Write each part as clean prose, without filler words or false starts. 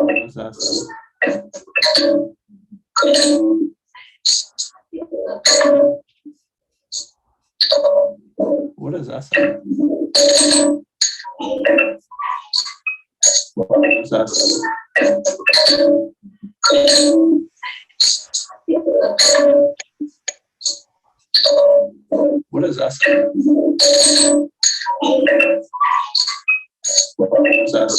What's that? What is that? What's that? What is that? What's that?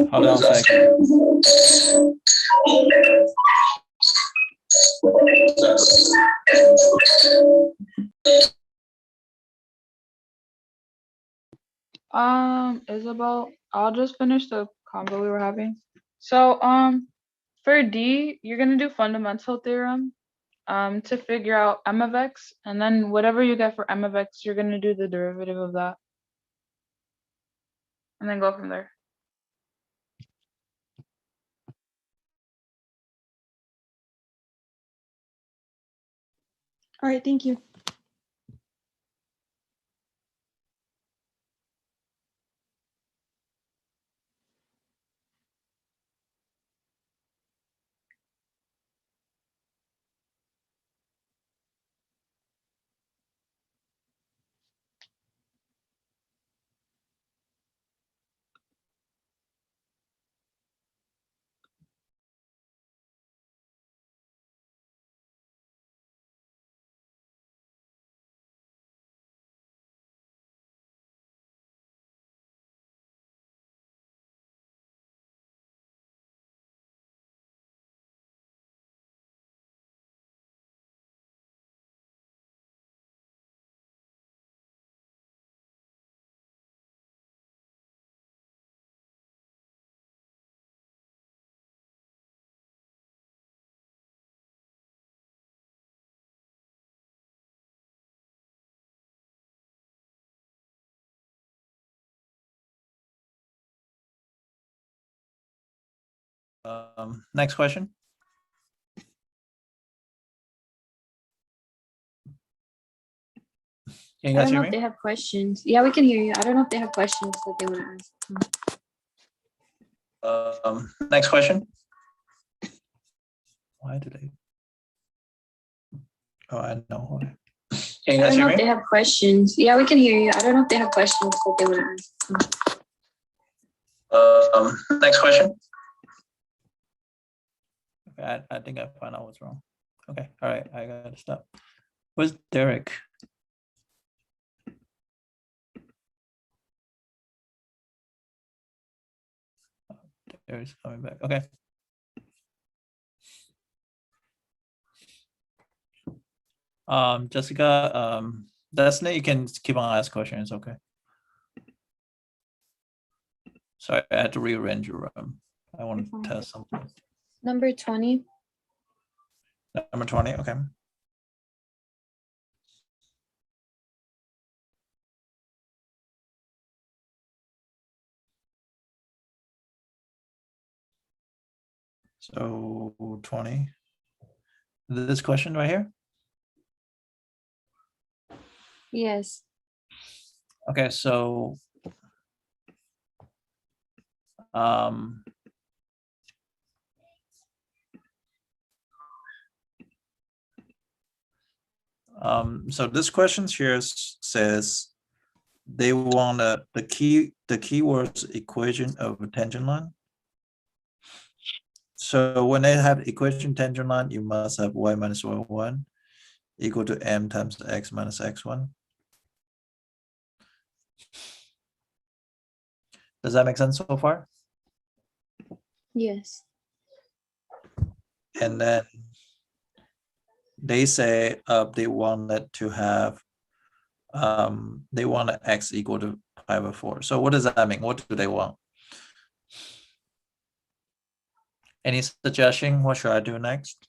Hold on a second. Isabel, I'll just finish the combo we were having. So, for D, you're gonna do fundamental theorem, to figure out m of x, and then whatever you get for m of x, you're gonna do the derivative of that, and then go from there. All right, thank you. Next question. Can you I guys don't know hear if they me? have questions. Yeah, we can hear you. I don't know if they have questions that they want to ask. Next question. Why did I? Oh, I know why. Can you I guys don't know hear if they me? have questions. Yeah, we can hear you. I don't know if they have questions that they want to ask. Next question. Okay, I think I found out what's wrong. Okay, all right, I gotta stop. Where's Derek? Derek's coming back. Okay. Jessica, Destiny, you can keep on asking questions, okay? Sorry, I had to rearrange your room. I want to test something. Number 20. Number 20, okay. So 20. This question right here? Yes. Okay, so so this question here says they want the keywords equation of a tangent line. So when they have equation tangent line, you must have y minus y1 equal to m times x minus x1. Does that make sense so far? Yes. And then they say they want it to have they want x equal to pi/4. So what does that mean? What do they want? Any suggestion? What should I do next?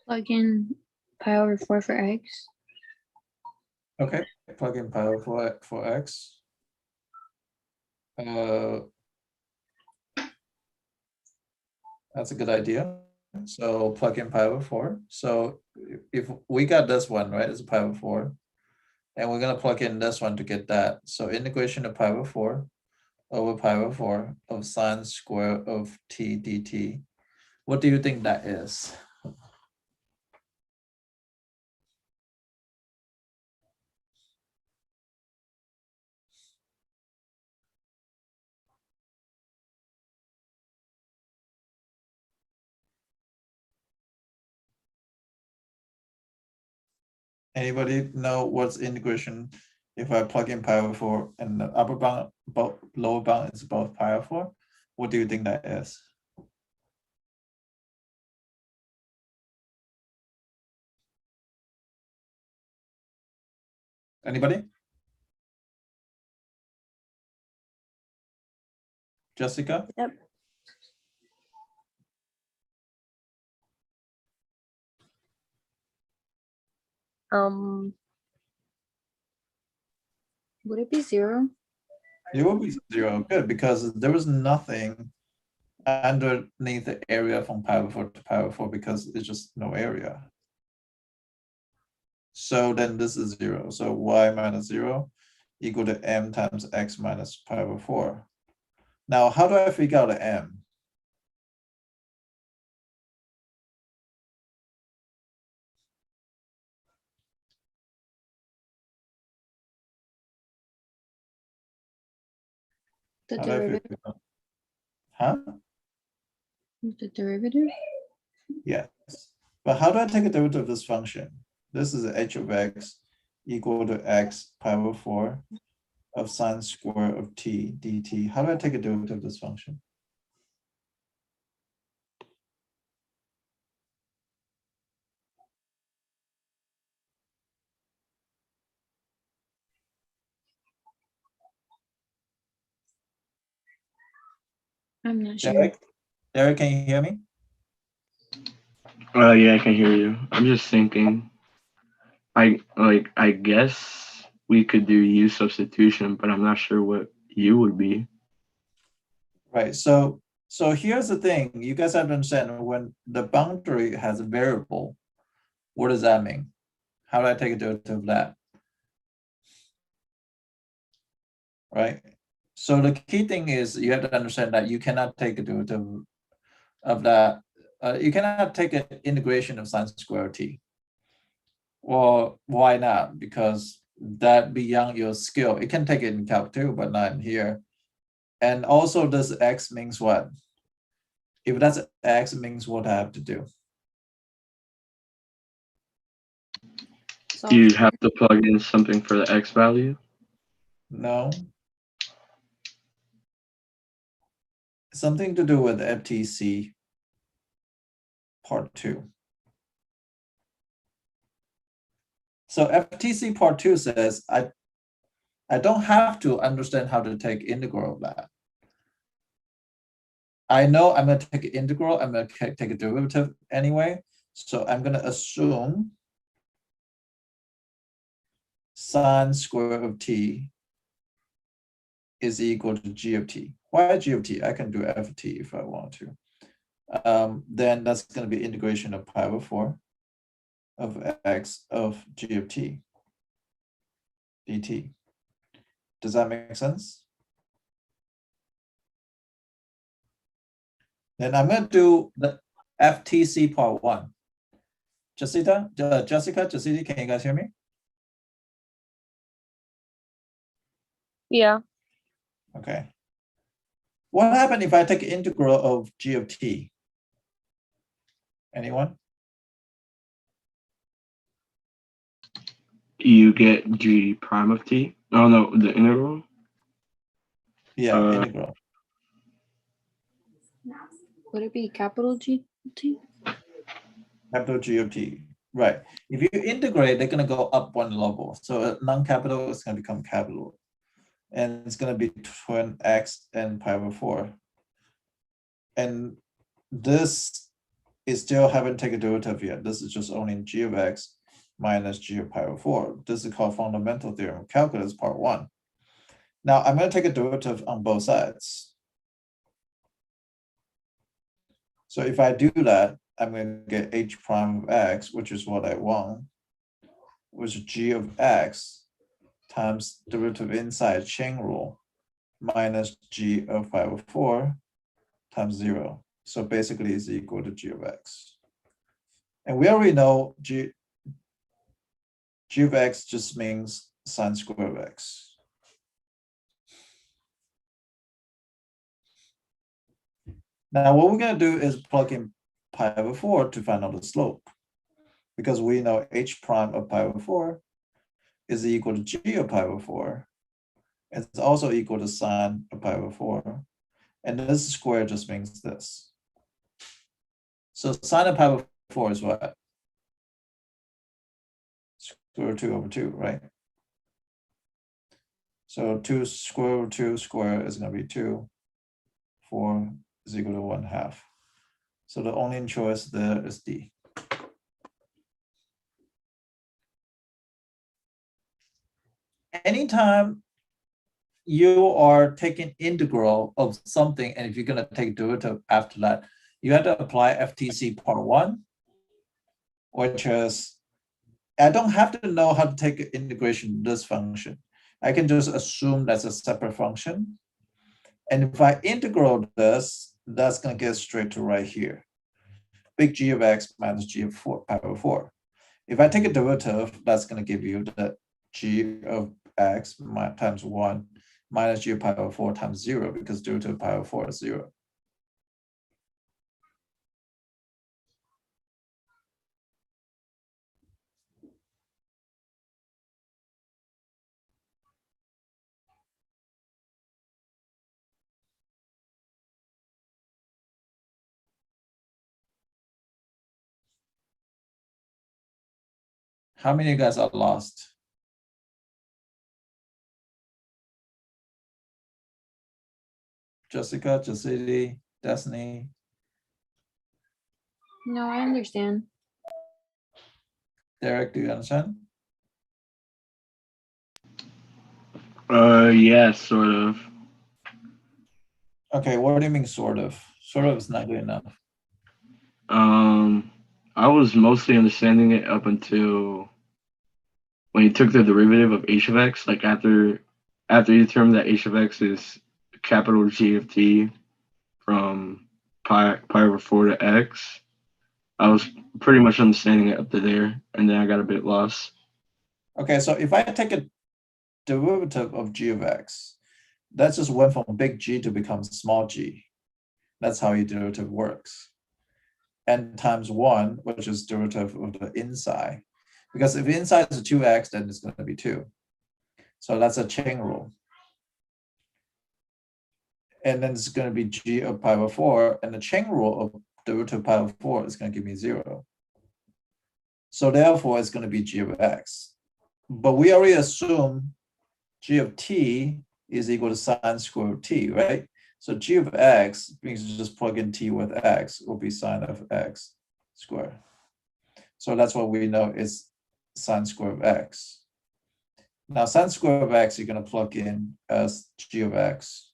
Plug in pi/4 for x. Okay, plug in pi/4 for x. That's a good idea. So plug in pi over 4. So if we got this one, right, it's pi over 4. And we're gonna plug in this one to get that. So integration of pi over 4 over pi over 4 of sine square of t dt. What do you think that is? Anybody know what's integration if I plug in pi over 4 and the upper bound, both lower bound is both pi over 4? What do you think that is? Anybody? Jessica? Yep. Would it be 0? It will be 0. Good, because there was nothing underneath the area from pi over 4 to pi over 4 because it's just no area. So then this is 0. So y minus 0 equal to m times x minus pi over 4. Now, how do I figure out the m? The How do I derivative? figure out? Huh? The derivative? Yes. But how do I take a derivative of this function? This is h of x equal to x pi over 4 of sine square of t dt. How do I take a derivative of this function? I'm not sure. Derek, can you hear me? Yeah, I can hear you. I'm just thinking. I guess we could do u substitution, but I'm not sure what u would be. Right. So here's the thing. You guys have to understand when the boundary has a variable, what does that mean? How do I take a derivative of that? Right. So the key thing is you have to understand that you cannot take a derivative of that. You cannot take an integration of sine square t. Well, why not? Because that beyond your skill. It can take it in calc too, but not in here. And also this x means what? If that's x, it means what I have to do. So You'd have to plug in something for the x value. No. Something to do with FTC part 2. So FTC part 2 says I don't have to understand how to take integral of that. I know I'm going to take an integral, I'm going to take a derivative anyway. So I'm going to assume sine square of t is equal to g of t. Why g of t? I can do f of t if I want to. Then that's going to be integration of pi over 4 of x of g of t dt. Does that make sense? Then I'm going to do the FTC part 1. Jessica, can you guys hear me? Yeah. Okay. What happened if I take integral of g of t? Anyone? You get g prime of t. Oh no, the integral. Yeah, integral. would it be capital G T? Capital G of t. Right. If you integrate, they're going to go up one level. So non-capital is going to become capital. And it's going to be twin x and pi over 4. And this is still haven't taken derivative yet. This is just only g of x minus g of pi over 4. This is called fundamental theorem of calculus part 1. Now I'm going to take a derivative on both sides. So if I do that, I'm going to get h prime of x, which is what I want, which is g of x times derivative inside chain rule minus g of pi over 4 times 0. So basically it's equal to g of x. And we already know g of x just means sine square of x. Now what we're going to do is plug in pi over 4 to find out the slope, because we know h prime of pi over 4 is equal to g of pi over 4. It's also equal to sine of pi over 4. And this square just means this. So sine of pi over 4 is what? Square root 2 over 2, right? So 2 square root 2 square is going to be 2. 4 is equal to 1/2. So the only choice there is D. Anytime you are taking integral of something, and if you're going to take derivative after that, you have to apply FTC part 1, which is, I don't have to know how to take integration of this function. I can just assume that's a separate function. And if I integral this, that's going to get straight to right here. Big G of x minus G of 4 pi over 4. If I take a derivative, that's going to give you the G of x times 1 minus G of pi over 4 times 0, because derivative of pi over 4 is 0. How many of you guys are lost? Jessica, Jacity, Destiny, No, I understand. Derek, do you understand? Yeah, sort of. Okay, what do you mean sort of? Sort of is not good enough. I was mostly understanding it up until when you took the derivative of h of x, like after you determined that h of x is capital G of t from pi over 4 to x. I was pretty much understanding it up to there, and then I got a bit lost. Okay, so if I take a derivative of g of x, that just went from big G to become small g. That's how your derivative works. And times 1, which is derivative of the inside. Because if inside is a 2x, then it's going to be 2. So that's a chain rule. And then it's going to be G of pi over 4, and the chain rule of derivative of pi over 4 is going to give me 0. So therefore, it's going to be G of x. But we already assume G of t is equal to sine square of t, right? So G of x means you just plug in t with x will be sine of x squared. So that's what we know is sine square of x. Now sine square of x, you're going to plug in as G of x.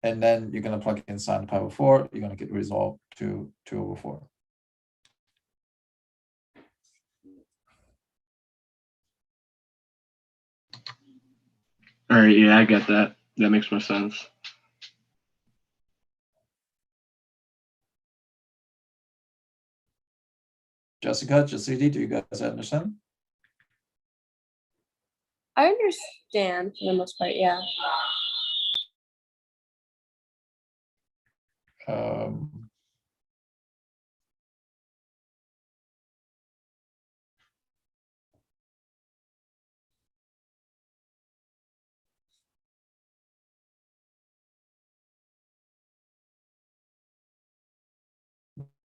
And then you're going to plug in sine pi over 4. You're going to get resolved to 2 over 4. All right, yeah, I get that. That makes more sense. Jessica, Jacity, do you guys understand? I understand for the most part, yeah.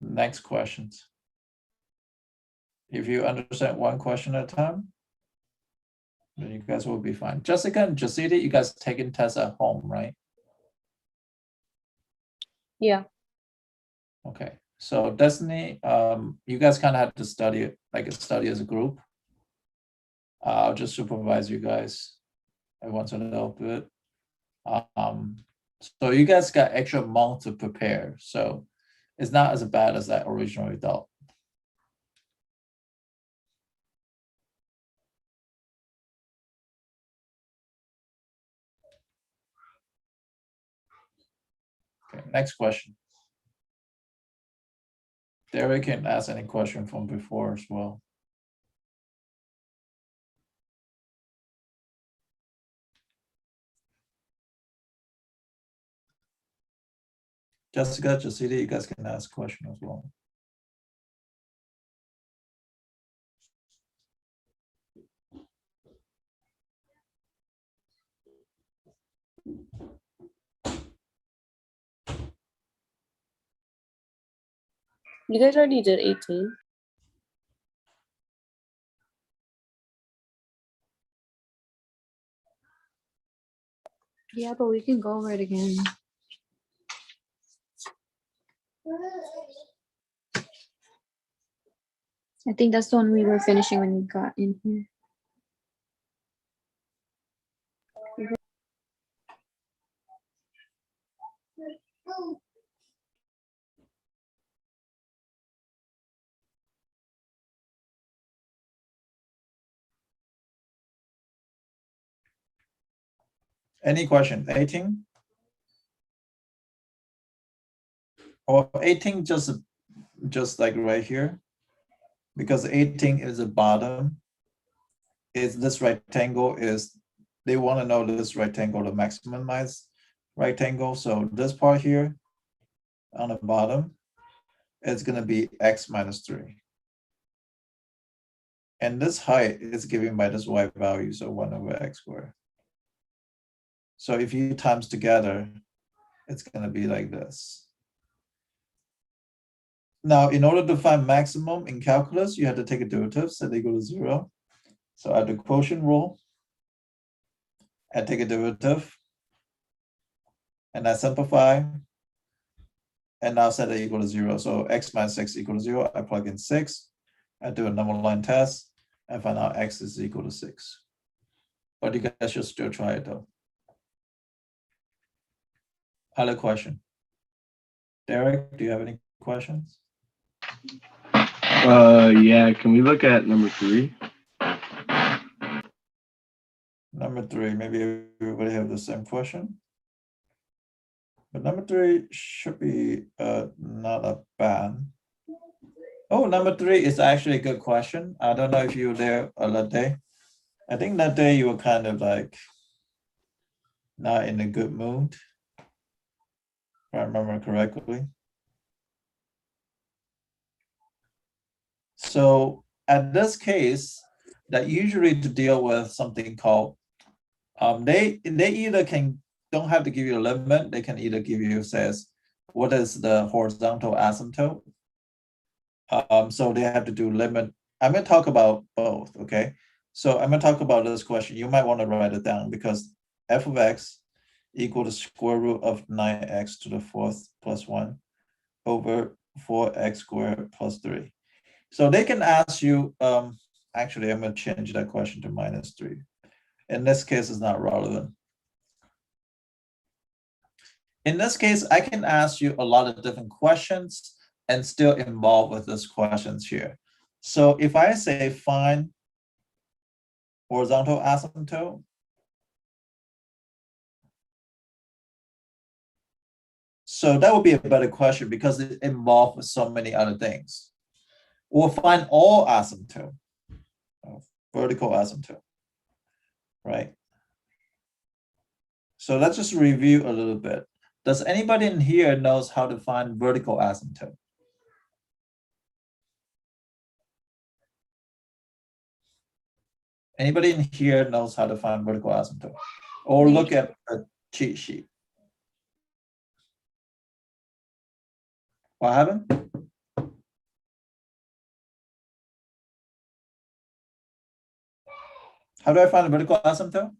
Next questions. If you understand one question at a time, then you guys will be fine. Jessica and Jacity, you guys taking tests at home, right? Yeah. Okay. So Destiny, you guys kind of have to study it, like study as a group. I'll just supervise you guys every once in a little bit. So you guys got extra month to prepare. So It's not as bad as I originally thought. Okay, next question. Derek can ask any question from before as well. Jessica, Jacida, you guys can ask a question as well. You guys already did 18. Yeah, but we can go over it again. I think that's the one we were finishing when we got in here. Any question? 18? Or 18 just like right here, because 18 is the bottom. Is this rectangle is, they want to know this rectangle to maximize rectangle. So this part here on the bottom, it's going to be x minus 3. And this height is given by this y value, so 1 over x squared. So if you times together, it's going to be like this. Now, in order to find maximum in calculus, you have to take a derivative, set equal to 0. So I do quotient rule. I take a derivative. And I simplify. And now set it equal to 0. So x minus 6 equal to 0. I plug in 6. I do a number line test. I find out x is equal to 6. But you guys should still try it though. Other question. Derek, do you have any questions? Yeah, can we look at number 3? Number 3, maybe everybody have the same question. But number 3 should be not a bad. Oh, number 3 is actually a good question. I don't know if you were there that day. I think that day you were kind of like not in a good mood, if I remember correctly. So at this case, that usually to deal with something called, they either don't have to give you a limit, they can either give you, says, what is the horizontal asymptote? So they have to do limit. I'm going to talk about both, okay? So I'm going to talk about this question. You might want to write it down because f of x equal to square root of 9x to the 4th plus 1 over 4x squared plus 3. So they can ask you, actually, I'm going to change that question to minus 3. In this case, it's not relevant. In this case, I can ask you a lot of different questions and still involved with these questions here. So if I say find horizontal asymptote, so that would be a better question because it involves so many other things. Or find all asymptote, vertical asymptote, right? So let's just review a little bit. Does anybody in here knows how to find vertical asymptote? Anybody in here knows how to find vertical asymptote? Or look at a cheat sheet. What happened? How do I find a vertical asymptote?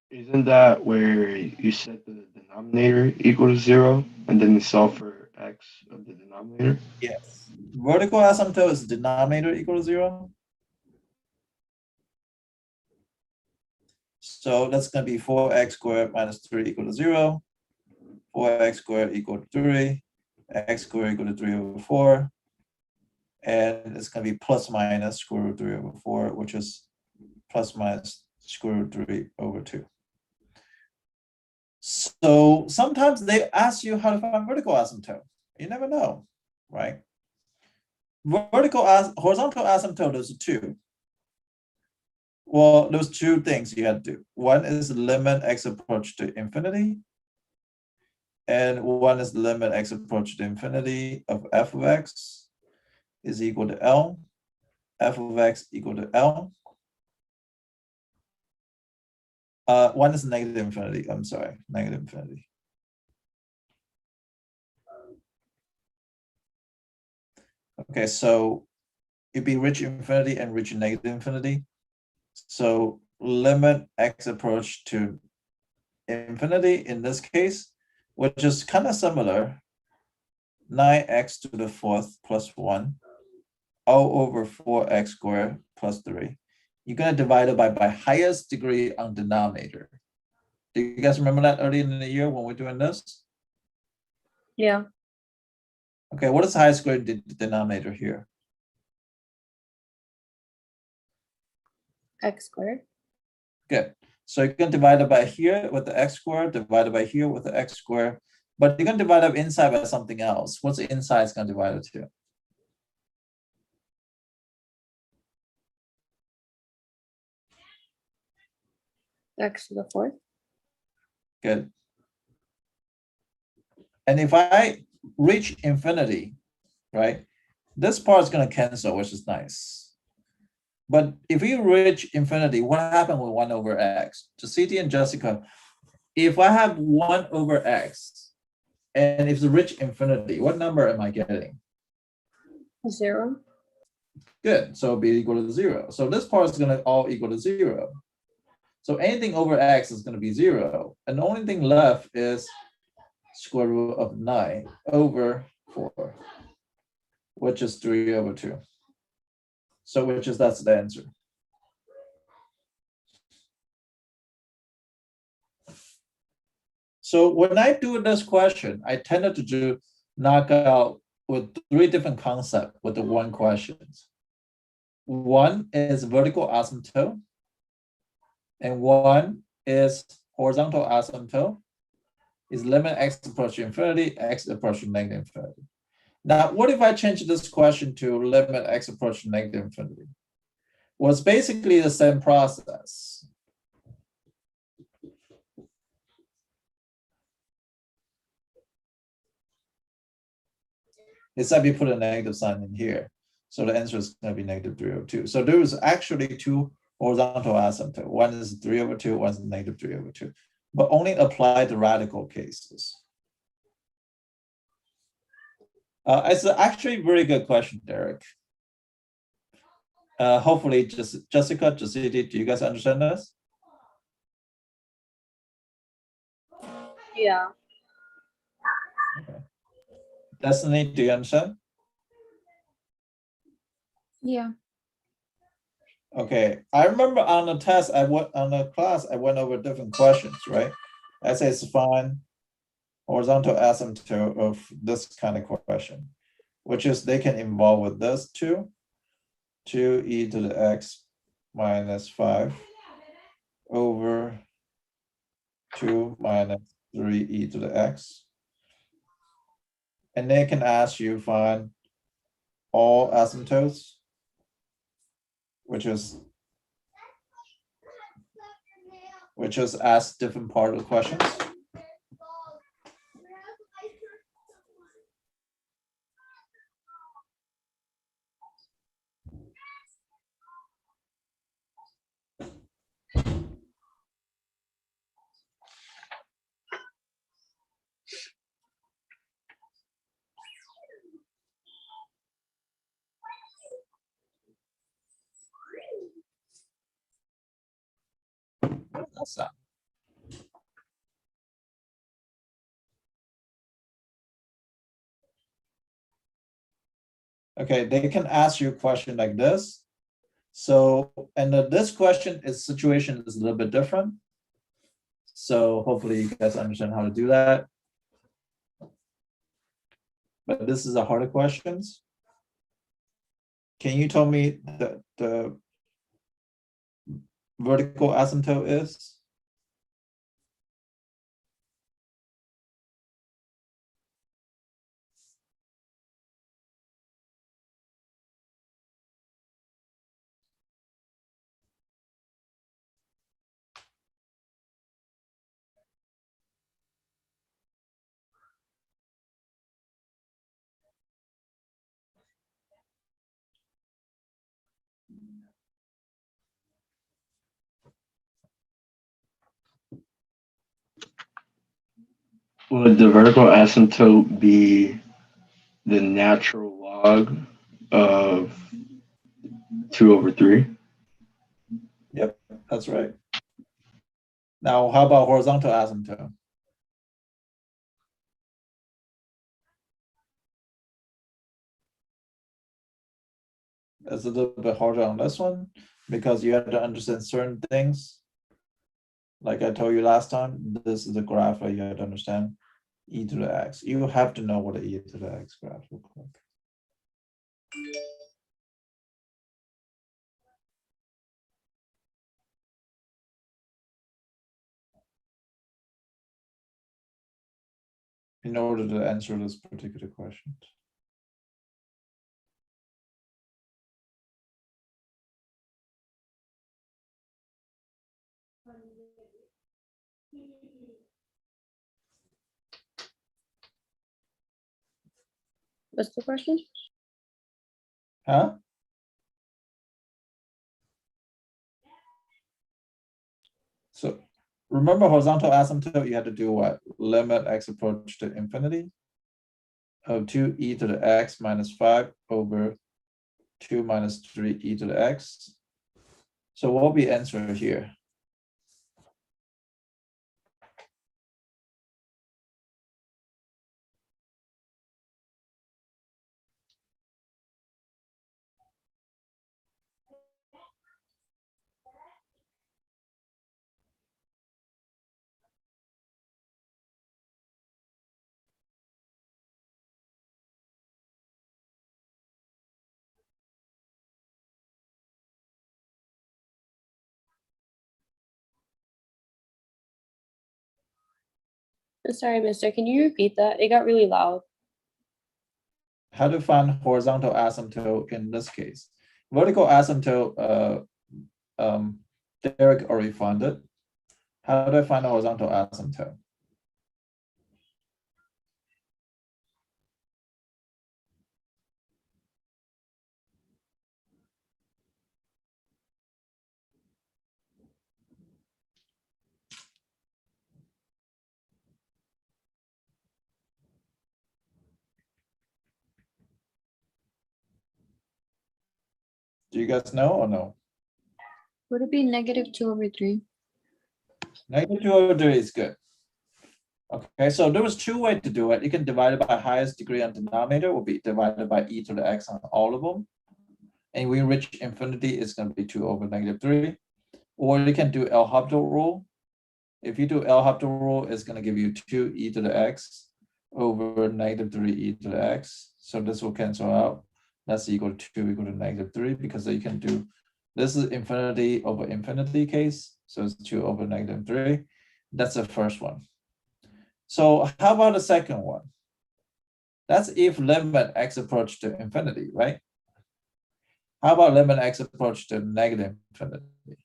Isn't that where you set the denominator equal to 0 and then you solve for x of the denominator? Yes. Vertical asymptote is denominator equal to 0. So that's going to be 4x squared minus 3 equal to 0. 4x squared equal to 3. X squared equal to 3 over 4. And it's going to be plus minus square root 3 over 4, which is plus minus square root 3 over 2. So sometimes they ask you how to find vertical asymptote. You never know, right? Horizontal asymptote is 2. Well, there's 2 things you have to do. One is limit x approach to infinity. And one is limit x approach to infinity of f of x is equal to L. F of x equal to L. One is negative infinity. I'm sorry, negative infinity. Okay, so it'd be reach infinity and reach negative infinity. So limit x approach to infinity in this case, which is kind of similar, 9x to the 4th plus 1, all over 4x squared plus 3. You're going to divide it by highest degree on denominator. Do you guys remember that early in the year when we're doing this? Yeah. Okay, what is the highest degree denominator here? X squared. Good. So you can divide it by here with the x squared, divided by here with the x squared, but you're going to divide up inside by something else. What's the inside is going to divide it to? X to the 4th. Good. And if I reach infinity, right, this part is going to cancel, which is nice. But if you reach infinity, what happened with 1 over x? To CT and Jessica, if I have 1 over x, and if it's reach infinity, what number am I getting? 0. Good, so it'll be equal to 0. So this part is going to all equal to 0. So anything over x is going to be 0. And the only thing left is square root of 9 over 4, which is 3 over 2. So that's the answer. So when I do this question, I tended to knock out with 3 different concepts with the 1 questions. One is vertical asymptote, and one is horizontal asymptote, is limit x approaching infinity, x approaching negative infinity. Now, what if I change this question to limit x approaching negative infinity? Well, it's basically the same process. Except you put a negative sign in here. So the answer is going to be negative 3 over 2. So there is actually 2 horizontal asymptote. One is 3 over 2, one is negative 3 over 2. But only apply to radical cases. It's actually a very good question, Derek. Hopefully, Jessica, Jacity, do you guys understand this? Yeah. Okay. Destiny, do you understand? Yeah. Okay, I remember on the test, I went over different questions, right? I say it's fine. Horizontal asymptote of this kind of question, which is they can involve with this 2e to the x minus 5 over 2 minus 3e to the x. And they can ask you find all asymptotes, which is ask different part of the questions. That's that. Okay, they can ask you a question like this. So, and this question is situation is a little bit different. So hopefully you guys understand how to do that. But this is a harder questions. Can you tell me the vertical asymptote is? Would the vertical asymptote be the natural log of 2/3? Yep, that's right. Now, how about horizontal asymptote? It's a little bit harder on this one because you have to understand certain things. Like I told you last time, this is a graph where you have to understand e to the x. You have to know what an e to the x graph looks like. In order to answer this particular question. What's the question? Huh? So remember horizontal asymptote, you had to do what? Limit x approach to infinity of 2e to the x minus 5 over 2 minus 3e to the x. So what will be answer here? Sorry, mister, can you repeat that? It got really loud. How to find horizontal asymptote in this case? Vertical asymptote, Derek already found it. How do I find a horizontal asymptote? Do you guys know or no? Would it be -2/3? -2/3 is good. Okay, so there was two ways to do it. You can divide it by highest degree on denominator, will be divided by e to the x on all of them. And we reach infinity, it's going to be 2 over -3. Or you can do L'Hopital rule. If you do L'Hopital rule, it's going to give you 2e to the x over -3e to the x. So this will cancel out. That's equal to 2 equal to -3 because you can do, this is infinity over infinity case. So it's 2 over -3. That's the first one. So how about the second one? That's if limit x approach to infinity, right? How about limit x approach to negative infinity?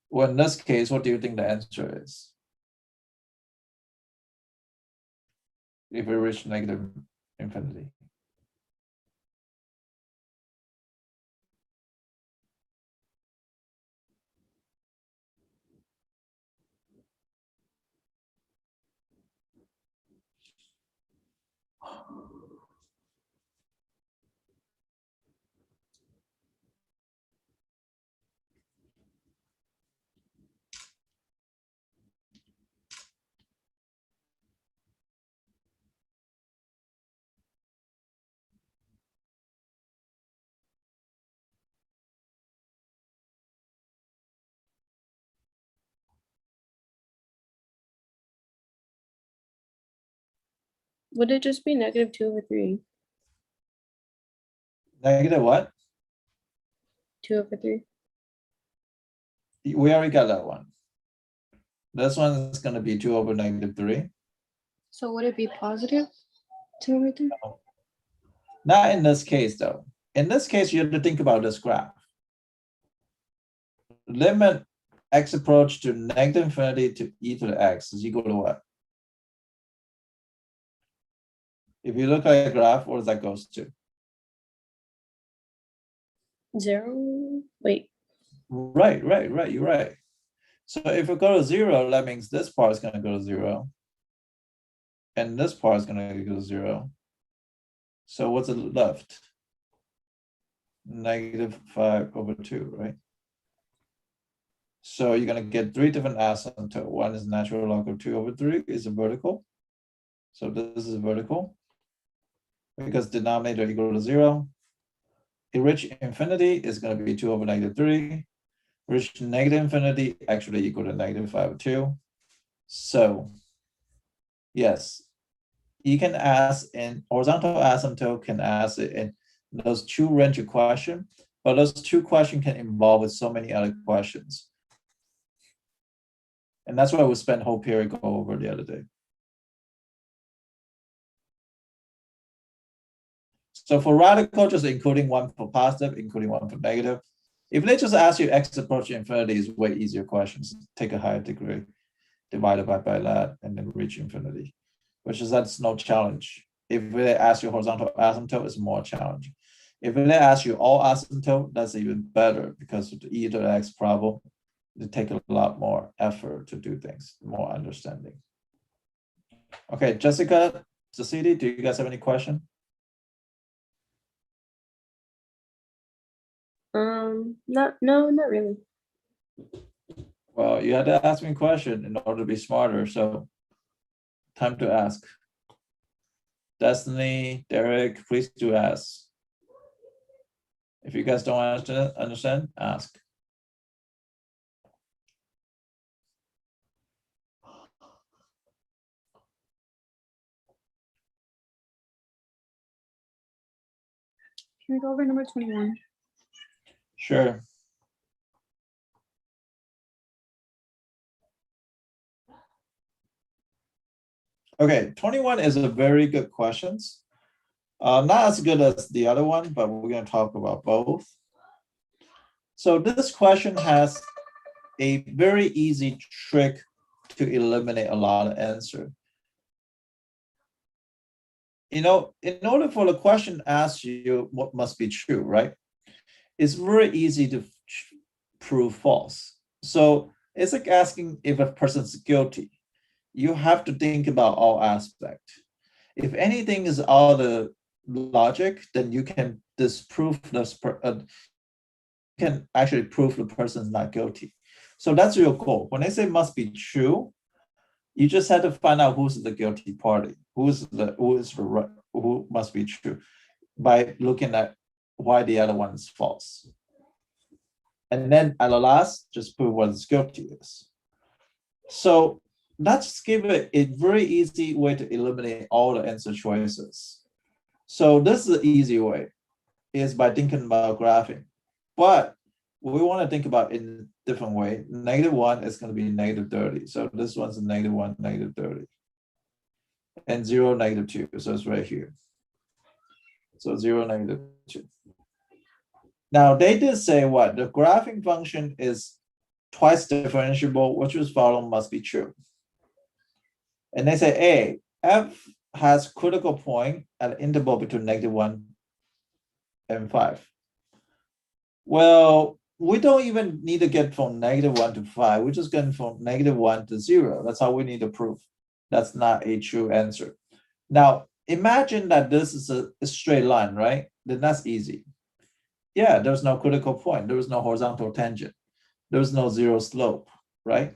Well, in this case, what do you think the answer is? If we reach negative infinity. Would it just be -2/3? Negative what? 2/3. We already got that one. This one is gonna be 2 over -3. So would it be positive 2/3? Not in this case, though. In this case, you have to think about this graph. Limit x approach to -infinity to e to the x is equal to what? If you look at a graph, what does that goes to? 0. Wait. Right, you're right. So if we go to 0, that means this part is gonna go to 0. And this part is gonna go to 0. So what's left? -5/2, right? So you're gonna get 3 different asymptotes. One is natural log of 2/3 is a vertical. So this is vertical. Because denominator equal to 0. It reach infinity is gonna be 2 over -3. Reach -infinity actually equal to -5/2. So yes, you can ask in horizontal asymptote can ask it in those two range of question, but those two questions can involve with so many other questions. And that's why we spent whole period go over the other day. So for radical, just including one for positive, including one for negative. If they just ask you x approach infinity is way easier questions. Take a higher degree, divided by that, and then reach infinity, which is that's no challenge. If they ask you horizontal asymptote, it's more challenging. If they ask you all asymptote, that's even better because of the e to the x problem, they take a lot more effort to do things, more understanding. Okay, Jessica, Cecily, do you guys have any question? Not really. Well, you had to ask me a question in order to be smarter, so time to ask. Destiny, Derek, please do ask. If you guys don't understand, ask. Can we go over number 21? Sure. Okay, 21 is a very good questions. Not as good as the other one, but we're going to talk about both. So this question has a very easy trick to eliminate a lot of answer. You know, in order for the question to ask you what must be true, right? It's very easy to prove false. So it's like asking if a person's guilty. You have to think about all aspects. If anything is out of logic, then you can disprove this. Can actually prove the person is not guilty. So that's your goal. When they say must be true, you just have to find out who's the guilty party, who must be true, by looking at why the other one is false. And then at the last, just prove what is guilty is. So let's give it a very easy way to eliminate all the answer choices. So this is the easy way, is by thinking about graphing. But we want to think about it in a different way. -1 is going to be -30. So this one's a -1, -30. And 0, -2. So it's right here. So 0, -2. Now they did say what? The graphing function is twice differentiable, which is following must be true. And they say, A, f has critical point at an interval between -1 and 5. Well, we don't even need to get from -1 to 5. We're just getting from -1 to 0. That's how we need to prove. That's not a true answer. Now, imagine that this is a straight line, right? Then that's easy. Yeah, there's no critical point. There was no horizontal tangent. There was no zero slope, right?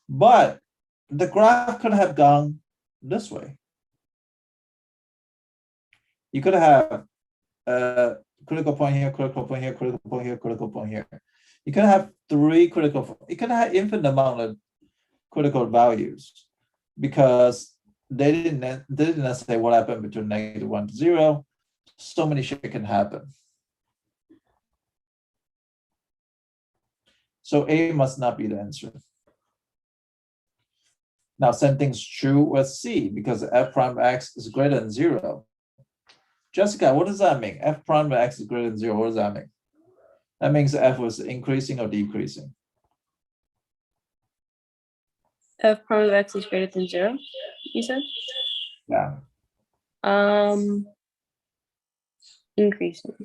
But the graph could have gone this way. You could have critical point here, critical point here, critical point here, critical point here. You can have 3 critical, you can have infinite amount of critical values because they didn't say what happened between -1 to 0. So many shit can happen. So A must not be the answer. Now, same thing's true with C because f prime of x is greater than 0. Jessica, what does that mean? F prime of x is greater than 0. What does that mean? That means f was increasing or decreasing. F prime of x is greater than 0, you said? Yeah. Increasing.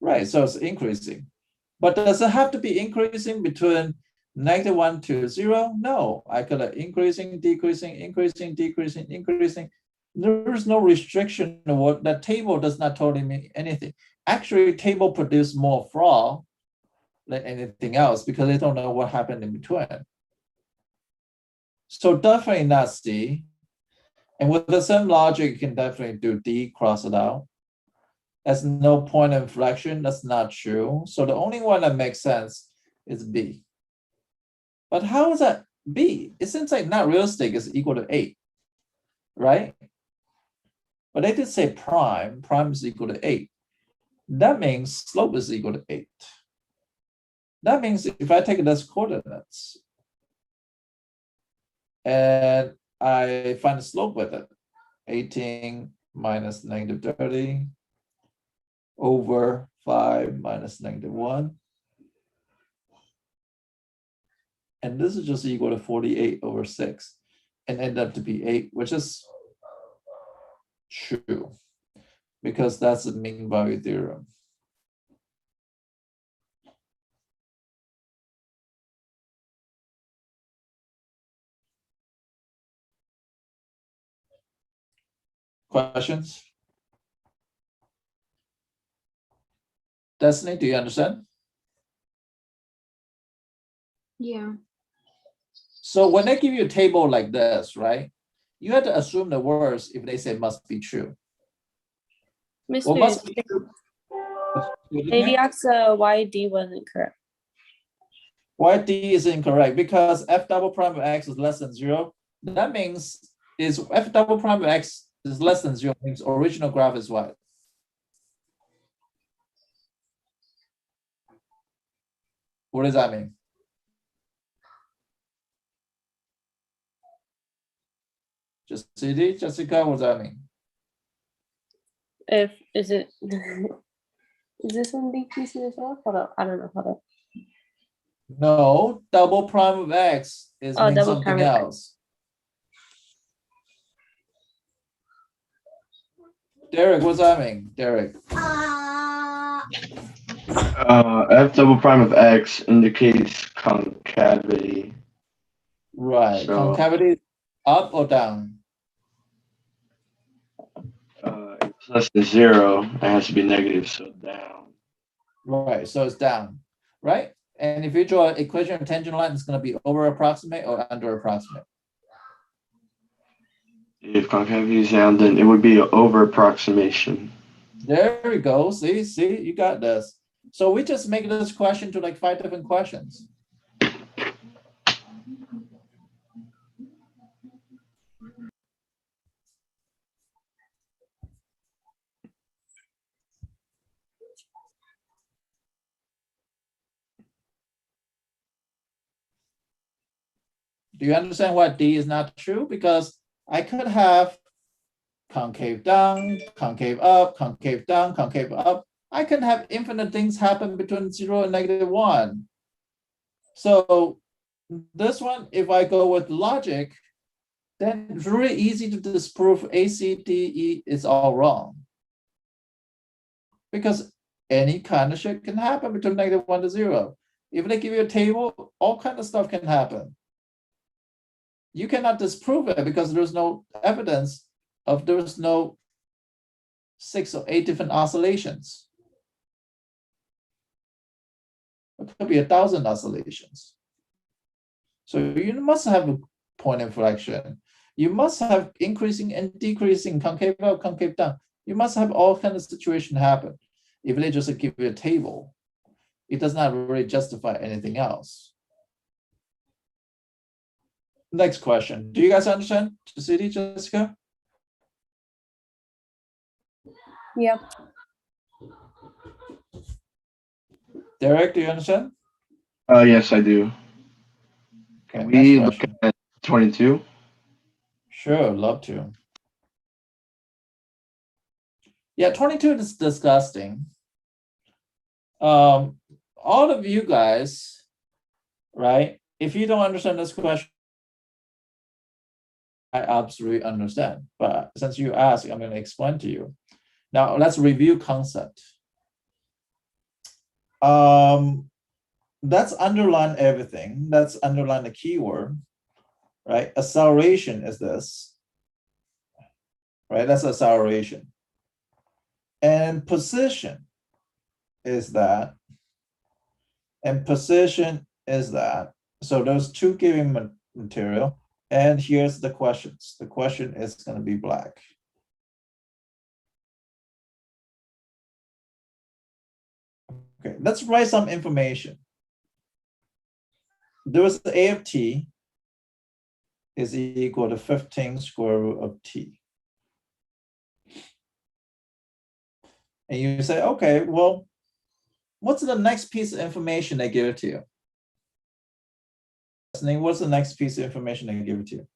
Right, so it's increasing. But does it have to be increasing between -1 to 0? No, I could have increasing, decreasing, increasing, decreasing, increasing. There's no restriction of what that table does not tell me anything. Actually, table produce more fraud than anything else because they don't know what happened in between. So definitely not C. And with the same logic, you can definitely do D, cross it out. That's no point of inflection. That's not true. So the only one that makes sense is B. But how is that B? It seems like not realistic is equal to 8, right? But they did say prime is equal to 8. That means slope is equal to 8. That means if I take it as coordinates and I find the slope with it, 18 minus -30 over 5 minus -1. And this is just equal to 48 over 6 and end up to be 8, which is true because that's the mean value theorem. Questions? Destiny, do you understand? Yeah. So when they give you a table like this, right, you have to assume the worst if they say must be true. Well, must be true. Maybe ask why D wasn't correct. Why D is incorrect? Because f double prime of x is less than 0. That means is f double prime of x is less than 0 means original graph is what? What does that mean? Just CD, Jessica, what does that mean? If is it is this one decreasing as well? Hold up, I don't know. Hold up. No, double prime of x is Oh, means double something prime of X. else. Derek, what's that mean? Derek. F double prime of x indicates concavity. Right. So- Concavity up or down? It's less than 0. It has to be negative, so down. Right. So it's down. Right. And if you draw an equation of tangent line, it's going to be over approximate or under approximate. If concavity is down, then it would be an over approximation. There we go. See, you got this. So we just make this question to like 5 different questions. Do you understand why D is not true? Because I could have concave down, concave up, concave down, concave up. I can have infinite things happen between 0 and -1. So this one, if I go with logic, then it's really easy to disprove A, C, D, E is all wrong. Because any kind of shit can happen between -1 to 0. If they give you a table, all kind of stuff can happen. You cannot disprove it because there's no evidence of there's no 6 or 8 different oscillations. It could be 1,000 oscillations. So you must have a point inflection. You must have increasing and decreasing, concave up, concave down. You must have all kinds of situations happen. If they just give you a table, it does not really justify anything else. Next question. Do you guys understand the city, Jessica? Yep. Derek, do you understand? Yes, I do. Okay, Can next we look question. at 22? Sure, love to. Yeah, 22 is disgusting. All of you guys, right? If you don't understand this question, I absolutely understand. But since you asked, I'm going to explain to you. Now, let's review concept. That's underline everything. That's underline the keyword, right? Acceleration is this, right? That's acceleration. And position is that. And position is that. So those two given material. And here's the questions. The question is going to be black. Okay, let's write some information. There was the A of t is equal to 15 square root of t. And you say, okay, well, what's the next piece of information they give it to you? What's the next piece of information they give it to you?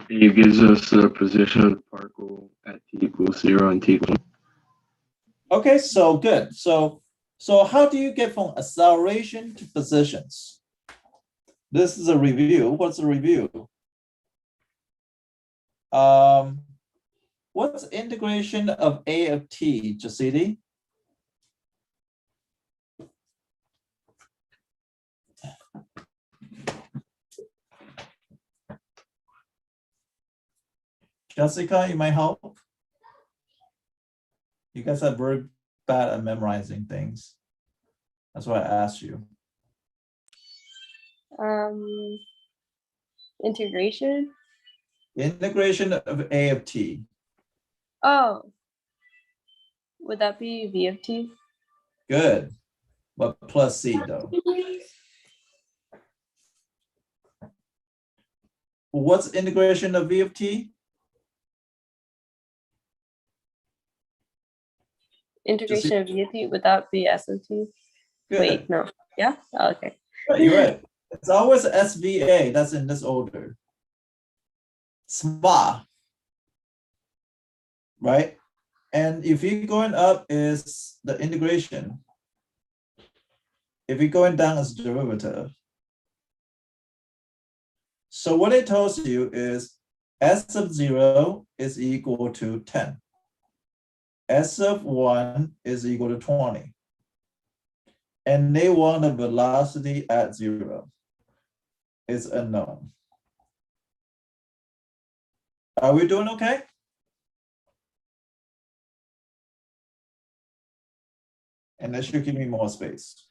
It gives us the position of the particle at t equals 0 and t equals 1. Okay, so good. So how do you get from acceleration to positions? This is a review. What's a review? What's integration of A of t, Jacidi? Jessica, you might help. You guys are very bad at memorizing things. That's why I asked you. Integration. Integration of A of t. Oh, would that be v of t? Good. But plus c though. What's integration of v of t? Integration of v of t, would that be s of t? Good. Wait, no. Yeah? Oh, okay. Right, you're right. It's always SVA. That's in this order. SVA. Right? And if you're going up is the integration. If you're going down is derivative. So what it tells you is S of 0 is equal to 10. S of 1 is equal to 20. And they want the velocity at 0. It's unknown. Are we doing okay? And that should give me more space.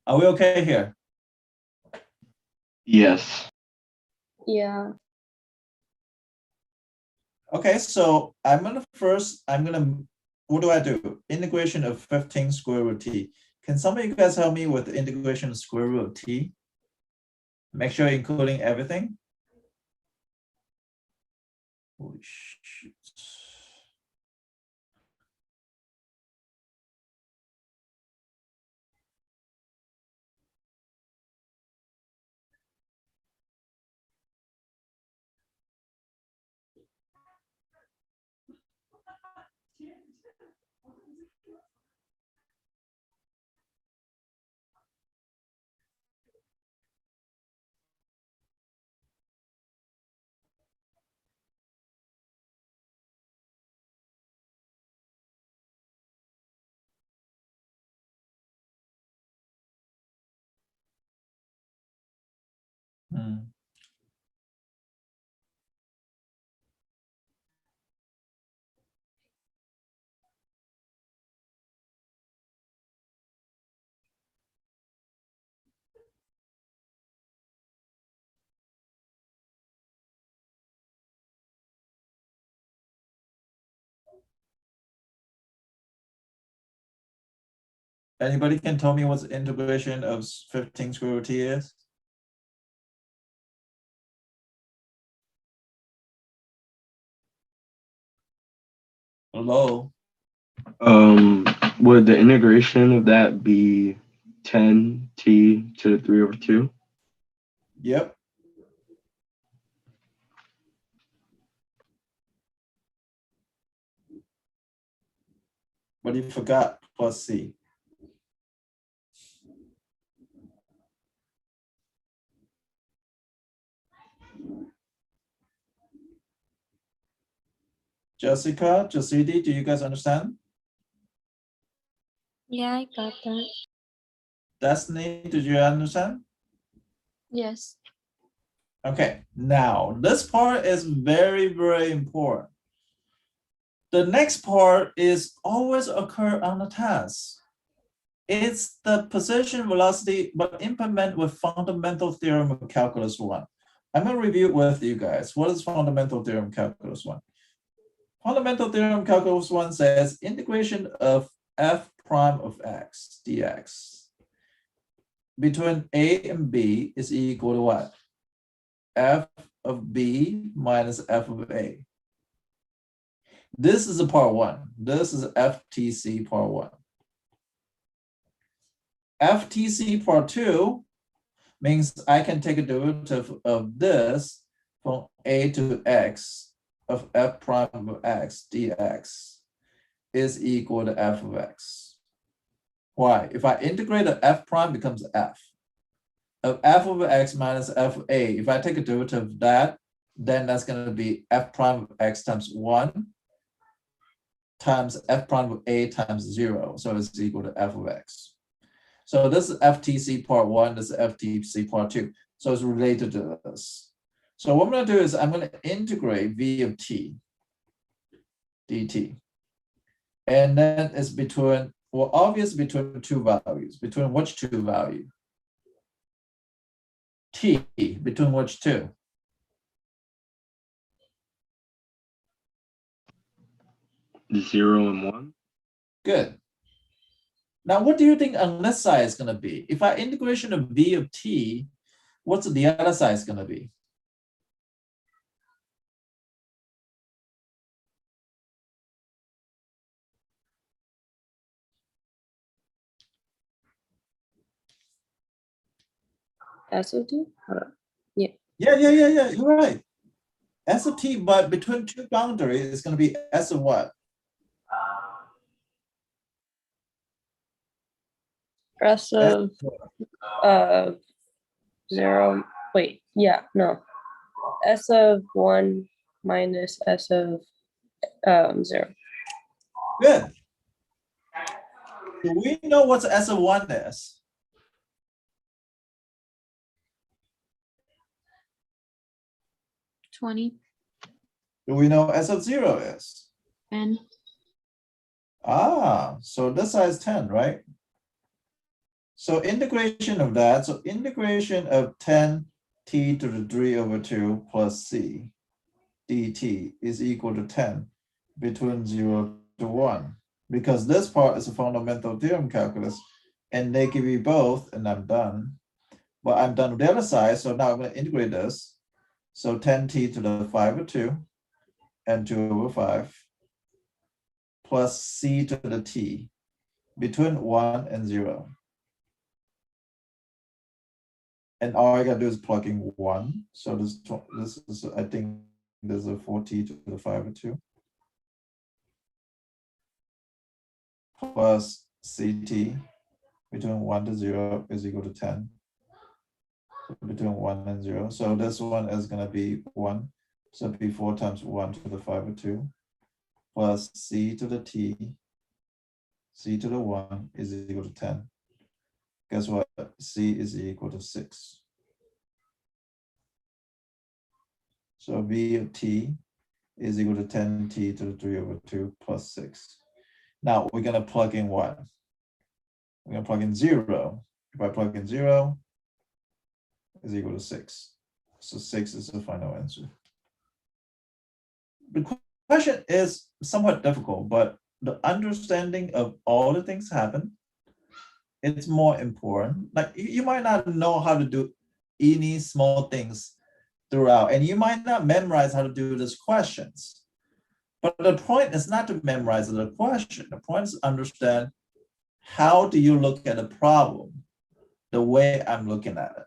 Are we okay here? Yes. Yeah. Okay, so what do I do? Integration of 15 square root t. Can some of you guys help me with the integration of square root of t? Make sure you're including everything. Holy shit. Hmm. Anybody can tell me what the integration of 15 square root t is? Hello? Would the integration of that be 10t to the 3/2? Yep. But you forgot plus c. Jessica, Jacidi, do you guys understand? Yeah, I got that. Destiny, did you understand? Yes. Okay, now this part is very, very important. The next part is always occur on the test. It's the position velocity, but implement with fundamental theorem of calculus 1. I'm going to review it with you guys. What is fundamental theorem calculus 1? Fundamental theorem calculus 1 says integration of f prime of x dx between a and b is equal to what? F of b minus f of a. This is a part 1. This is FTC part 1. FTC part 2 means I can take a derivative of this from a to x of f prime of x dx is equal to f of x. Why? If I integrate the f prime becomes f. Of f of x minus f of a, if I take a derivative of that, then that's going to be f prime of x times 1 times f prime of a times 0. So it's equal to f of x. So this is FTC part 1, this is FTC part 2. So it's related to this. So what I'm going to do is I'm going to integrate v of t dt. And then it's between, well, obviously between two values. Between which two values? T, between which two? The 0 and 1? Good. Now, what do you think on this side is going to be? If I integration of v of t, what's the other side going to be? Asymptote? Hold on. Yeah. Yeah, you're right. S of t, but between two boundaries, it's going to be S of what? S of 0. Wait, yeah, no. S of 1 minus S of 0. Good. Do we know what S of 1 is? $20 Do we know S of 0 is? and Ah, so this side is 10, right? So integration of that, so integration of 10t to the 3/2 plus c dt is equal to 10 between 0 to 1. Because this part is a fundamental theorem calculus, and they give you both, and I'm done. But I'm done with the other side, so now I'm going to integrate this. So 10t to the 5/2 and 2/5 plus c to the t between 1 and 0. And all I gotta do is plug in 1. So this is, I think there's a 4t to the 5/2 plus ct between 1 to 0 is equal to 10. Between 1 and 0. So this one is gonna be 1. So it'd be 4 times 1 to the 5/2 plus c to the t, c to the 1 is equal to 10. Guess what? C is equal to 6. So v of t is equal to 10t to the 3/2 plus 6. Now we're going to plug in what? We're going to plug in 0. If I plug in 0, is equal to 6. So 6 is the final answer. The question is somewhat difficult, but the understanding of all the things happen it's more important. Like you might not know how to do any small things throughout, and you might not memorize how to do these questions. But the point is not to memorize the question. The point is to understand how do you look at a problem the way I'm looking at it.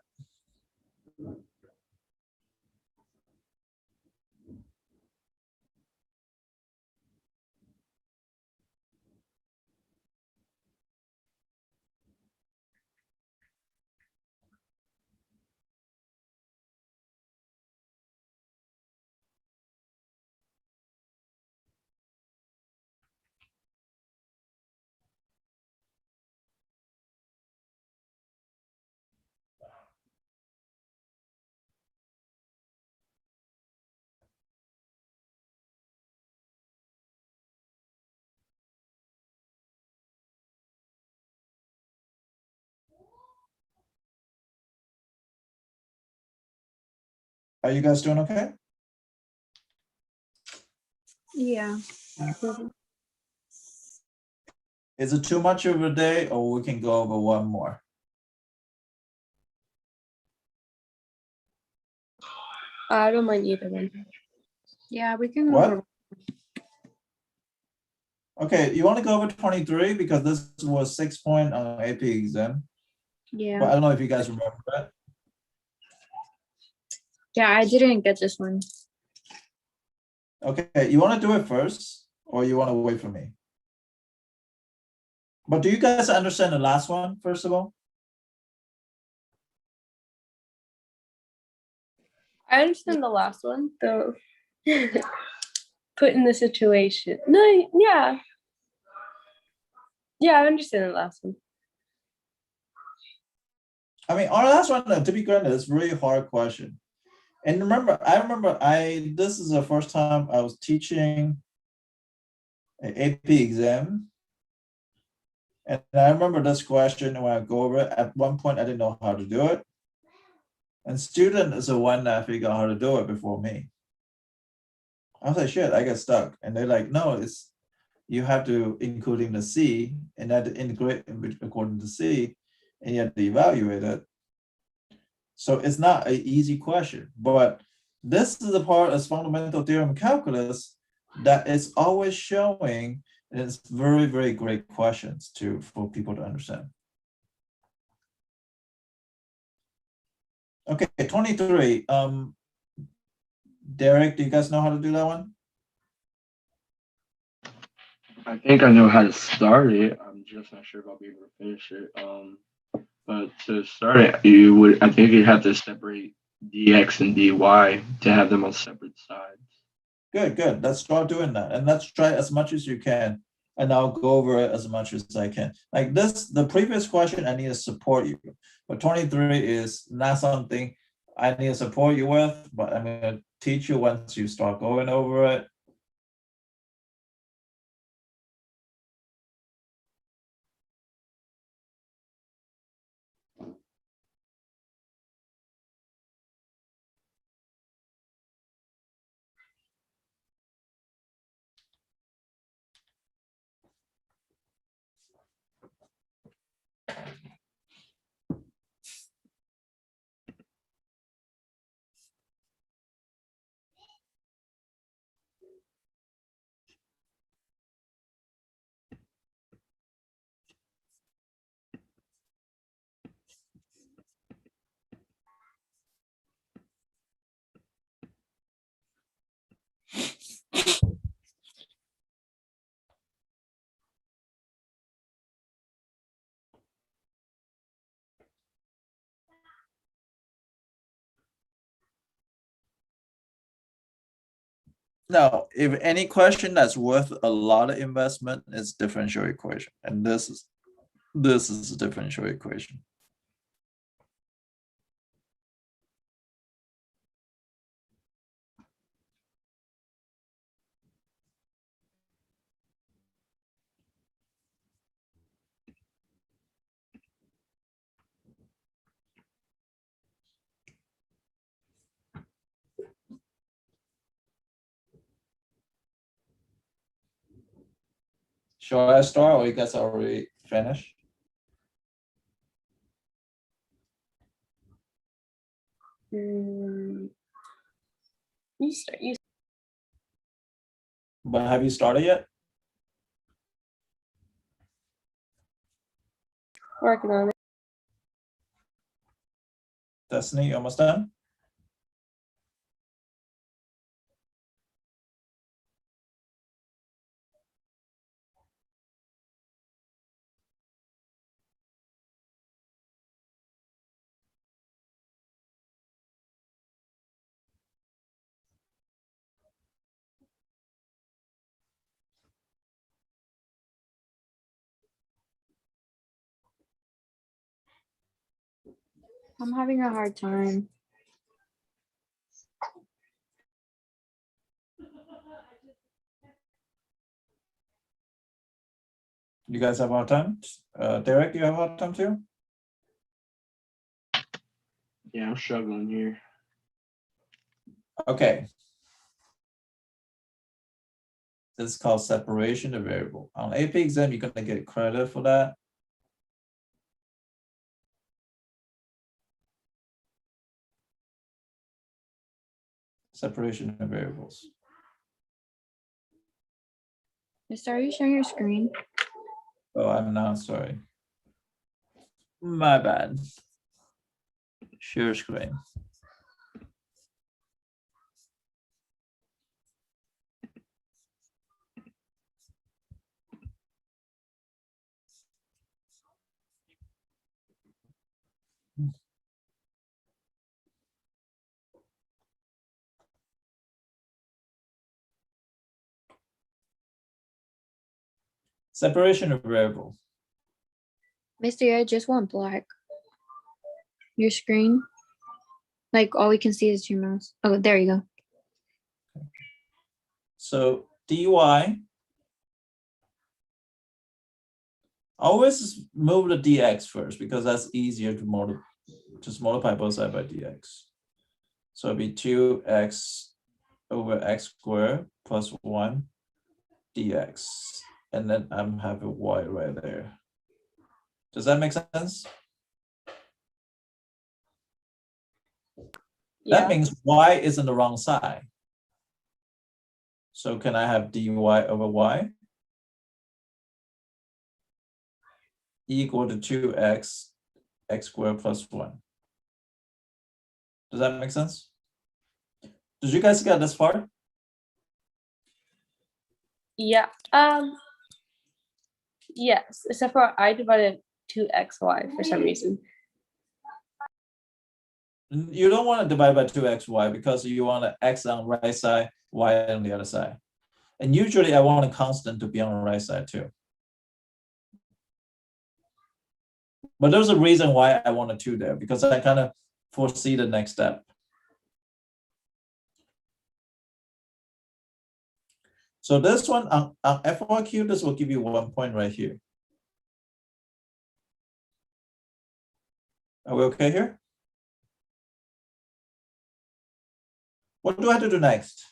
Are you guys doing okay? Yeah. Is it too much of a day, or we can go over one more? I don't mind either one. Yeah, we can go What? over. Okay, you want to go over 23 because this was 6 point on AP exam. But I Yeah. don't know if you guys remember that. Yeah, I didn't get this one. Okay, you want to do it first, or you want to wait for me? But do you guys understand the last one, first of all? I understand the last one, though. Put in the situation. No, yeah. Yeah, I understand the last one. I mean, our last one, to be granted, is really hard question. And I remember this is the first time I was teaching an AP exam. And I remember this question when I go over it. At one point, I didn't know how to do it. And student is the one that figured out how to do it before me. I was like, shit, I get stuck. And they're like, no, it's you have to including the C and that integrate according to C, and you have to evaluate it. So it's not an easy question, but this is the part of fundamental theorem calculus that is always showing, and it's very, very great questions for people to understand. Okay, 23. Derek, do you guys know how to do that one? I think I know how to start it. I'm just not sure if I'll be able to finish it. But to start it, I think you have to separate dx and dy to have them on separate sides. Good, good. Let's start doing that. And let's try as much as you can. And I'll go over it as much as I can. Like this, the previous question, I need to support you. But 23 is not something I need to support you with, but I'm going to teach you once you start going over it. Now, if any question that's worth a lot of investment is differential equation. And this is a differential equation. Shall I start, or you guys already finished? You start. You But have you started yet? working on it. Destiny, you almost done? I'm having a hard time. You guys have a hard time? Derek, you have a hard time too? Yeah, I'm struggling here. Okay. This is called separation of variable. On AP exam, you're gonna get credit for that. Separation of variables. Mister, are you sharing your screen? Oh, I'm not sorry. My bad. Share screen. Separation of variables. Mister, I just want black. Your screen. Like all we can see is your mouse. Oh, there you go. So dy, always move the dx first because that's easier to multiply. Just multiply both sides by dx. So it'll be 2x over x squared plus 1 dx. And then I'm having y right there. Does that make sense? Yeah. That means y is on the wrong side. So can I have dy over y equal to 2x x squared plus 1? Does that make sense? Did you guys get this far? Yeah. Yes, except for I divided 2xy for some reason. You don't want to divide by 2xy because you want an x on the right side, y on the other side. And usually I want a constant to be on the right side too. But there's a reason why I want a 2 there, because I kind of foresee the next step. So this one on FOQ, this will give you 1 point right here. Are we okay here? What do I have to do next?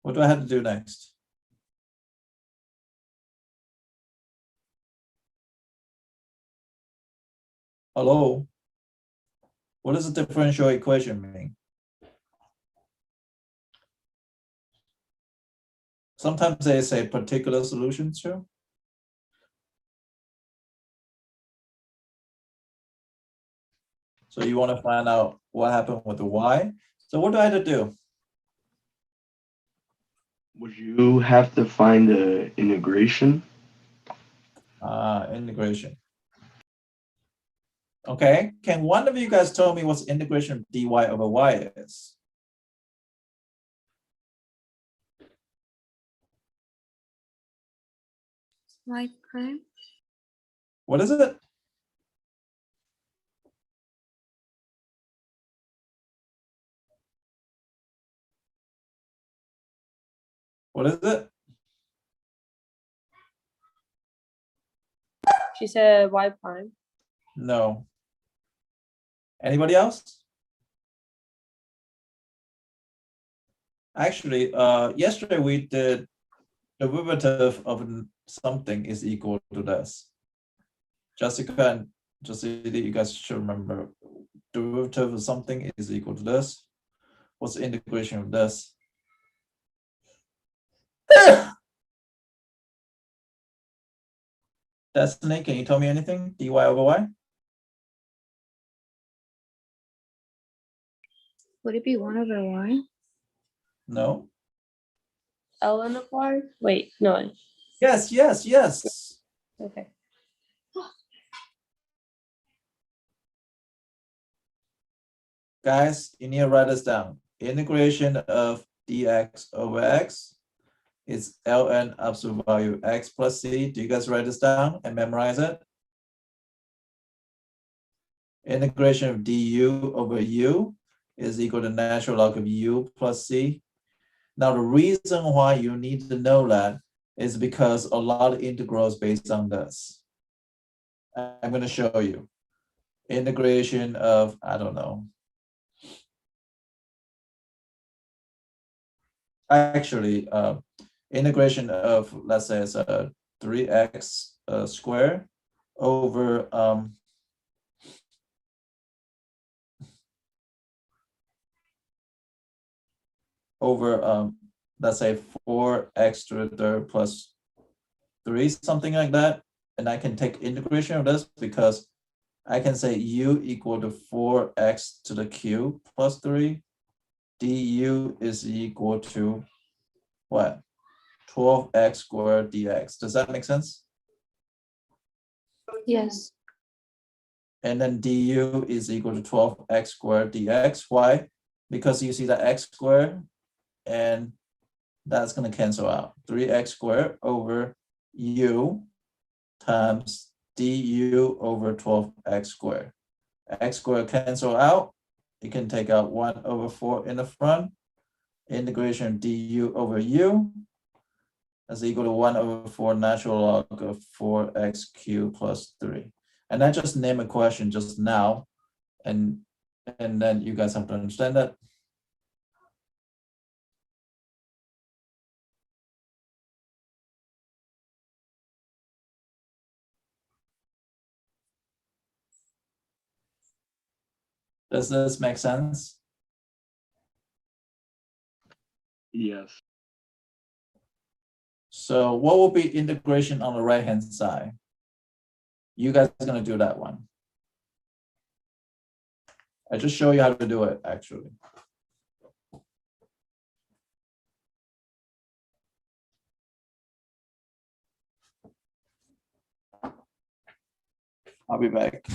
What do I have to do next? Hello? What does a differential equation mean? Sometimes they say particular solution too. So you want to find out what happened with the y. So what do I have to do? Would you have to find the integration? Integration. Okay, can one of you guys tell me what's integration of dy over y is? Y prime. What is it? What is it? She said y prime. No. Anybody else? Actually, yesterday we did derivative of something is equal to this. Jessica and Jessica, you guys should remember, derivative of something is equal to this. What's the integration of this? Destiny, can you tell me anything? dy over y? Would it be 1 over y? No. ln of y? Wait, no. Yes, yes, yes. Okay. Guys, you need to write this down. Integration of dx over x is ln absolute value x plus c. Do you guys write this down and memorize it? Integration of du over u is equal to natural log of u plus c. Now, the reason why you need to know that is because a lot of integrals based on this. I'm going to show you. Integration of, I don't know. Actually, integration of, let's say it's a 3x squared over let's say 4x to the third plus 3, something like that. And I can take integration of this because I can say u equal to 4x to the cube plus 3. du is equal to what? 12x squared dx. Does that make sense? Yes. And then du is equal to 12x squared dx. Why? Because you see the x squared and that's going to cancel out. 3x squared over u times du over 12x squared. X squared cancel out. You can take out 1 over 4 in the front. Integration of du over u is equal to 1 over 4 natural log of 4x cubed plus 3. And I just named a question just now, and then you guys have to understand that. Does this make sense? Yes. So what will be integration on the right-hand side? You guys are going to do that one. I just show you how to do it, actually. I'll be back.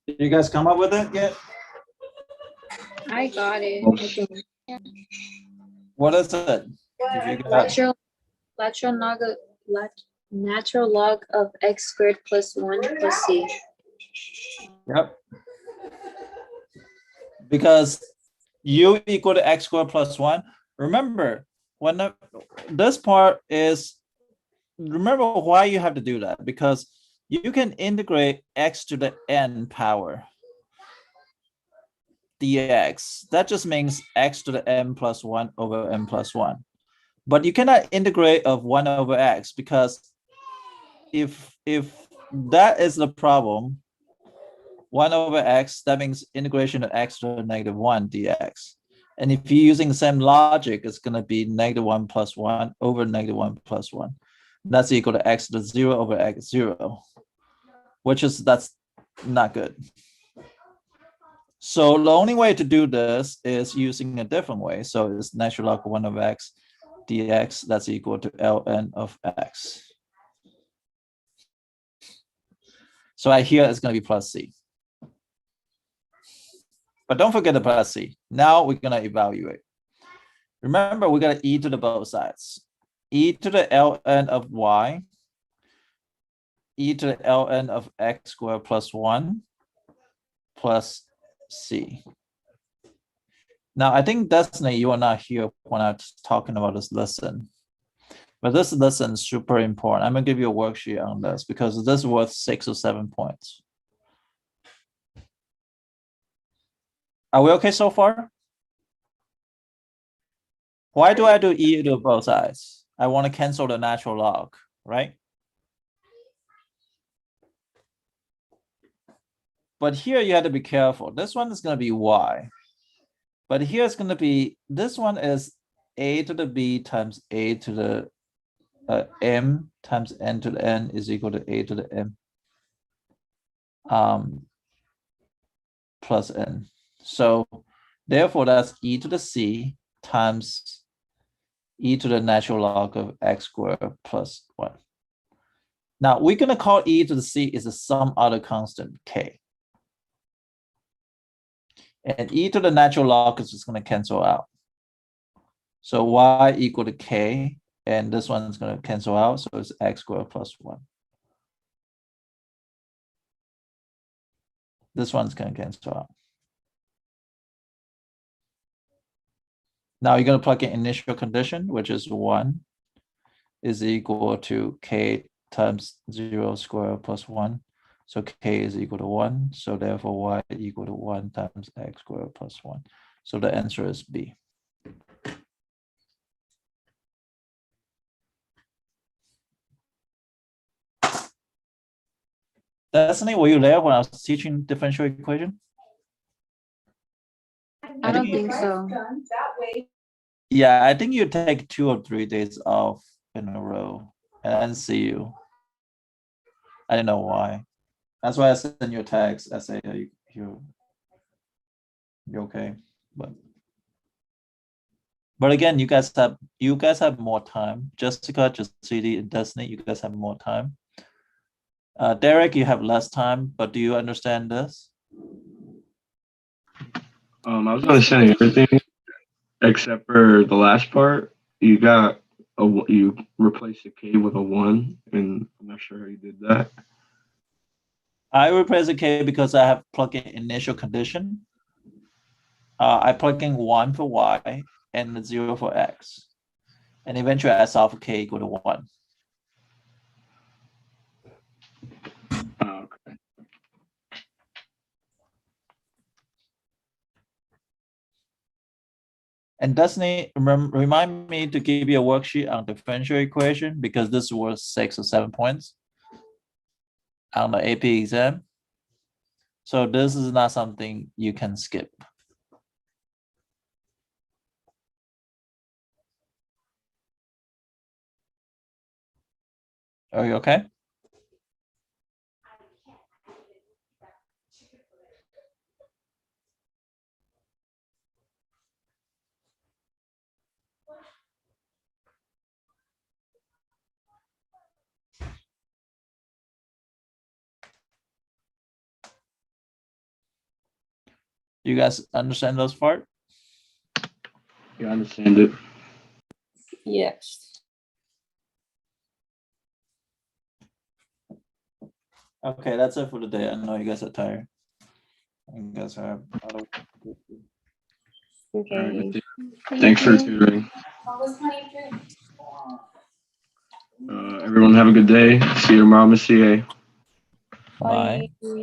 Did you guys come up with it yet? I got it. Oops. I think. What is it? Did you get Natural natural log of x squared plus 1 plus c. Yep. Because u equal to x squared plus 1. Remember, when this part is, remember why you have to do that, because you can integrate x to the n power dx. That just means x to the n plus 1 over n plus 1. But you cannot integrate of 1 over x, because if that is the problem, 1 over x, that means integration of x to the negative 1 dx. And if you're using the same logic, it's going to be -1 + 1 over -1 + 1. That's equal to x to the 0 over x 0, that's not good. So the only way to do this is using a different way. So it's natural log 1 of x dx, that's equal to ln of x. So right here it's going to be plus c. But don't forget the plus c. Now we're going to evaluate. Remember, we got e to the both sides. E to the ln of y, e to the ln of x squared plus 1 plus c. Now, I think Destiny, you are not here when I'm talking about this lesson. But this lesson is super important. I'm going to give you a worksheet on this because this is worth 6 or 7 points. Are we okay so far? Why do I do e to both sides? I want to cancel the natural log, right? But here you have to be careful. This one is going to be y. But here it's going to be, this one is a to the b times a to the m times n to the n is equal to a to the m plus n. So therefore that's e to the c times e to the natural log of x squared plus 1. Now we're going to call e to the c is some other constant k. And e to the natural log is just going to cancel out. So y equal to k, and this one is going to cancel out. So it's x squared plus 1. This one's going to cancel out. Now you're going to plug in initial condition, which is 1 is equal to k times 0 squared plus 1. So k is equal to 1. So therefore y equal to 1 times x squared plus 1. So the answer is B. Destiny, were you there when I was teaching differential equation? I don't think so. Yeah, I think you take 2 or 3 days off in a row and see you. I don't know why. That's why I send you a text. I say you're okay, but again, you guys have more time. Jessica, just CD, and Destiny, you guys have more time. Derek, you have less time, but do you understand this? I was understanding everything except for the last part. You replaced the k with a 1, and I'm not sure how you did that. I replace the k because I have plugged in initial condition. I plug in 1 for y and 0 for x, and eventually I solve for k equal to 1. Okay. And Destiny, remind me to give you a worksheet on differential equation because this was 6 or 7 points on the AP exam. So this is not something you can skip. Are you okay? You guys understand those part? Yeah, I understand it. Yes. Okay, that's it for today. I know you guys are tired. You guys are Okay. Thanks for tutoring. Everyone have a good day. See you tomorrow, Miss CA. Bye. Bye.